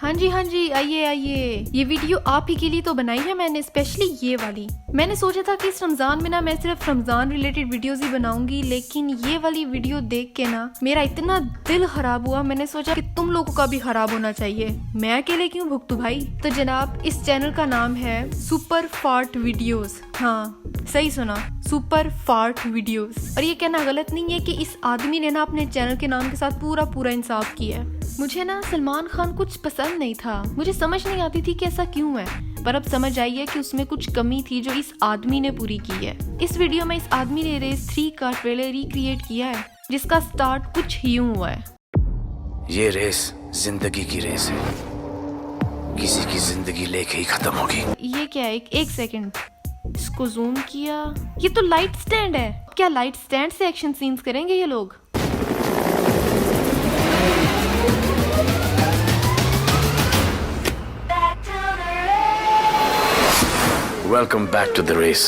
हाँ जी, आइए आइए। ये वीडियो आप ही के लिए तो बनाई है मैंने, स्पेशली ये वाली। मैंने सोचा था कि इस रमजान में ना मैं सिर्फ रमजान रिलेटेड वीडियोस ही बनाऊंगी, लेकिन ये वाली वीडियो देख के ना मेरा इतना दिल खराब हुआ। मैंने सोचा कि तुम लोगों का भी खराब होना चाहिए, मैं अकेले क्यों भुगतू भाई। तो जनाब, इस चैनल का नाम है सुपर फार्ट वीडियोस। हाँ, सही सुना, सुपर फार्ट वीडियोस। और ये कहना गलत नहीं है कि इस आदमी ने ना अपने चैनल के नाम के साथ पूरा इंसाफ किया है। मुझे ना सलमान खान कुछ पसंद नहीं था, मुझे समझ नहीं आती थी कि ऐसा क्यों है, पर अब समझ आई है कि उसमें कुछ कमी थी जो इस आदमी ने पूरी की है। इस वीडियो में इस आदमी ने रेस 3 का ट्रेलर रिक्रिएट किया है, जिसका स्टार्ट कुछ यूं हुआ है। ये रेस जिंदगी की रेस है, किसी की जिंदगी लेके ही खत्म होगी। ये क्या है? एक सेकंड, इसको जूम किया। ये तो लाइट स्टैंड है। क्या लाइट स्टैंड से एक्शन सीन्स करेंगे ये लोग? Welcome back to the race.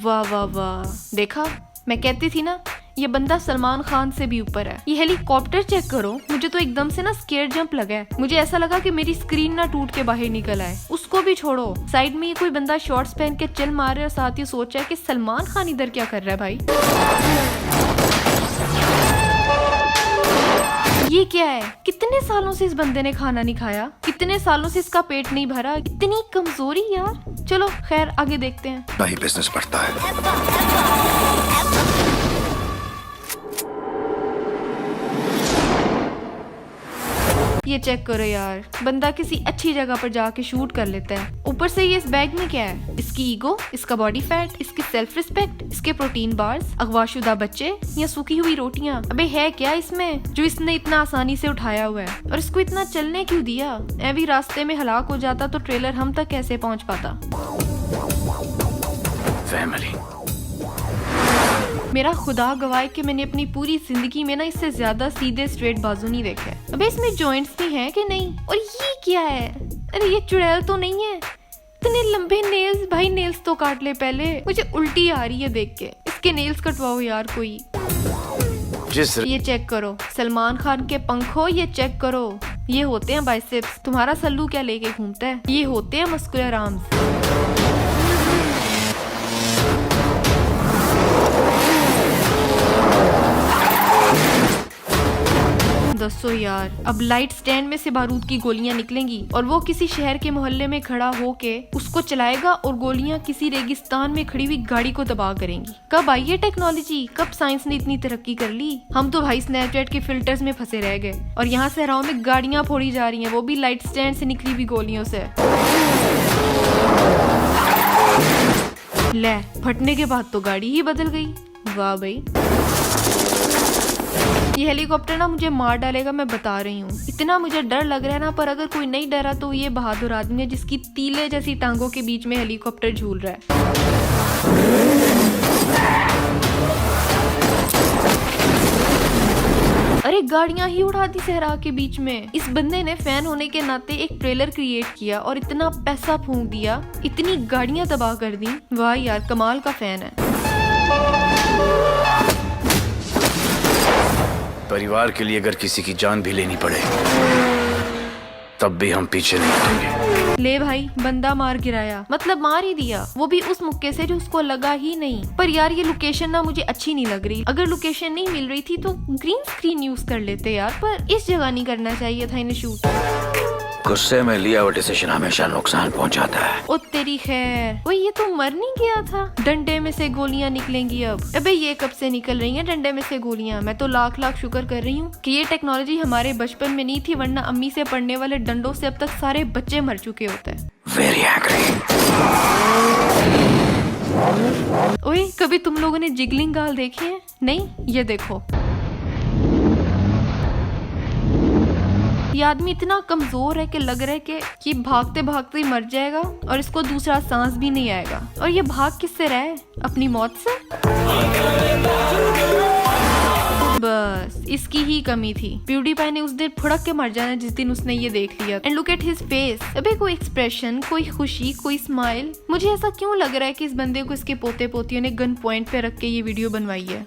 वाह वाह वाह, देखा, मैं कहती थी ना ये बंदा सलमान खान से भी ऊपर है। ये हेलीकॉप्टर चेक करो, मुझे तो एकदम से ना स्केयर जंप लगा है। मुझे ऐसा लगा कि मेरी स्क्रीन ना टूट के बाहर निकल आए। उसको भी छोड़ो, साइड में ये कोई बंदा शॉर्ट्स पहन के चिल मार रहा है और साथ ही सोच रहा है कि सलमान खान इधर क्या कर रहा है भाई। ये क्या है? कितने सालों से इस बंदे ने खाना नहीं खाया, कितने सालों से इसका पेट नहीं भरा, इतनी कमजोरी यार। चलो खैर, आगे देखते हैं। भाई बिजनेस बढ़ता है। ये चेक करो यार, बंदा किसी अच्छी जगह पर जाके शूट कर लेता है। ऊपर से ये इस बैग में क्या है? इसकी ईगो, इसका बॉडी फैट, इसकी सेल्फ रिस्पेक्ट, इसके प्रोटीन बार्स, अगवाशुदा बच्चे या सूखी हुई रोटियां। अबे है क्या इसमें जो इसने इतना आसानी से उठाया हुआ है? और इसको इतना चलने क्यों दिया? ऐवी रास्ते में हलाक हो जाता तो ट्रेलर हम तक कैसे पहुँच पाता? फैमिली। मेरा खुदा गवाह कि मैंने अपनी पूरी जिंदगी में ना इससे ज्यादा सीधे स्ट्रेट बाजू नहीं देखे। अबे इसमें जॉइंट्स भी हैं कि नहीं? और ये क्या है? अरे ये चुड़ैल तो नहीं है? इतने लंबे नेल्स, भाई नेल्स तो काट ले पहले। मुझे उल्टी आ रही है देख के। इसके नेल्स कटवाओ यार कोई। ये चेक करो, सलमान खान के पंखों, ये चेक करो, ये होते हैं बाइसेप्स। तुम्हारा सल्लू क्या लेके घूमता है? ये होते हैं मस्कुलर आर्म्स। दसो यार, अब लाइट स्टैंड में से बारूद की गोलियां निकलेंगी और वो किसी शहर के मोहल्ले में खड़ा होके उसको चलाएगा और गोलियां किसी रेगिस्तान में खड़ी हुई गाड़ी को तबाह करेंगी। कब आई है टेक्नोलॉजी? कब साइंस ने इतनी तरक्की कर ली? हम तो भाई स्नैपचैट के फिल्टर्स में फंसे रह गए और यहाँ से राहों में गाड़ियां फोड़ी जा रही हैं, वो भी लाइट स्टैंड से निकली हुई गोलियों से। ले, फटने के बाद तो गाड़ी ही बदल गई। वाह भाई, ये हेलीकॉप्टर ना मुझे मार डालेगा, मैं बता रही हूँ। इतना मुझे डर लग रहा है ना, पर अगर कोई नहीं डरा तो ये बहादुर आदमी है जिसकी तीले जैसी टांगों के बीच में हेलीकॉप्टर झूल रहा है। अरे गाड़ियां ही उड़ा दी सहरा के बीच में। इस बंदे ने फैन होने के नाते एक ट्रेलर क्रिएट किया और इतना पैसा फूंक दिया, इतनी गाड़ियां तबाह कर दी। वाह यार, कमाल का फैन है। परिवार के लिए अगर किसी की जान भी लेनी पड़े तब भी हम पीछे नहीं हटेंगे। ले भाई, बंदा मार गिराया, मतलब मार ही दिया, वो भी उस मुक्के से जो उसको लगा ही नहीं। पर यार ये लोकेशन ना मुझे अच्छी नहीं लग रही। अगर लोकेशन नहीं मिल रही थी तो ग्रीन स्क्रीन यूज कर लेते यार, पर इस जगह नहीं करना चाहिए था इन्हें शूट। गुस्से में लिया हुआ डिसीजन हमेशा नुकसान पहुंचाता है। ओ तेरी खैर, वो ये तो मर नहीं गया था? डंडे में से गोलियां निकलेंगी अब। अबे ये कब से निकल रही हैं डंडे में से गोलियां? मैं तो लाख लाख शुक्र कर रही हूँ कि ये टेक्नोलॉजी हमारे बचपन में नहीं थी, वरना अम्मी से पड़ने वाले डंडों से अब तक सारे बच्चे मर चुके होते हैं। Very angry. ओए, कभी तुम लोगों ने जिगलिंग गाल देखी है? नहीं? ये देखो, ये आदमी इतना कमजोर है कि लग रहा है कि भागते भागते ही मर जाएगा और इसको दूसरा सांस भी नहीं आएगा। और ये भाग किससे रहा है? अपनी मौत से। बस इसकी ही कमी थी। प्यूडीपाई ने उस दिन फुड़क के मर जाना जिस दिन उसने ये देख लिया। And look at his face. अबे कोई एक्सप्रेशन, कोई खुशी, कोई स्माइल। मुझे ऐसा क्यों लग रहा है कि इस बंदे को इसके पोते पोतियों ने गन पॉइंट पे रख के ये वीडियो बनवाई है।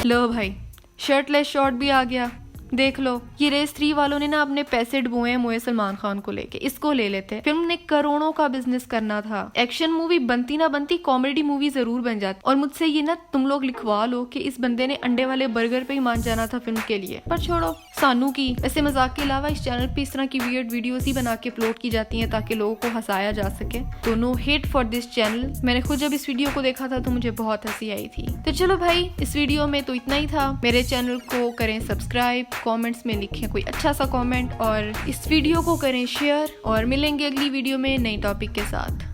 लो भाई, शर्टलेस शॉट भी आ गया। देख लो, ये रेस 3 वालों ने ना अपने पैसे डुबोए हैं मोए सलमान खान को लेके, इसको ले लेते। फिल्म ने करोड़ों का बिजनेस करना था, एक्शन मूवी बनती ना बनती कॉमेडी मूवी जरूर बन जाती। और मुझसे ये ना तुम लोग लिखवा लो कि इस बंदे ने अंडे वाले बर्गर पे ही मान जाना था फिल्म के लिए, पर छोड़ो सानू की। ऐसे मजाक के अलावा इस चैनल पे इस तरह की वियर्ड वीडियोस ही बना के अपलोड की जाती हैं ताकि लोगों को हंसाया जा सके। तो no hate for this channel. मैंने खुद जब इस वीडियो को देखा था तो मुझे बहुत हंसी आई थी। तो चलो भाई, इस वीडियो में तो इतना ही था। मेरे चैनल को करें सब्सक्राइब, कमेंट्स में लिखें कोई अच्छा सा कमेंट और इस वीडियो को करें शेयर, और मिलेंगे अगली वीडियो में नई टॉपिक के साथ।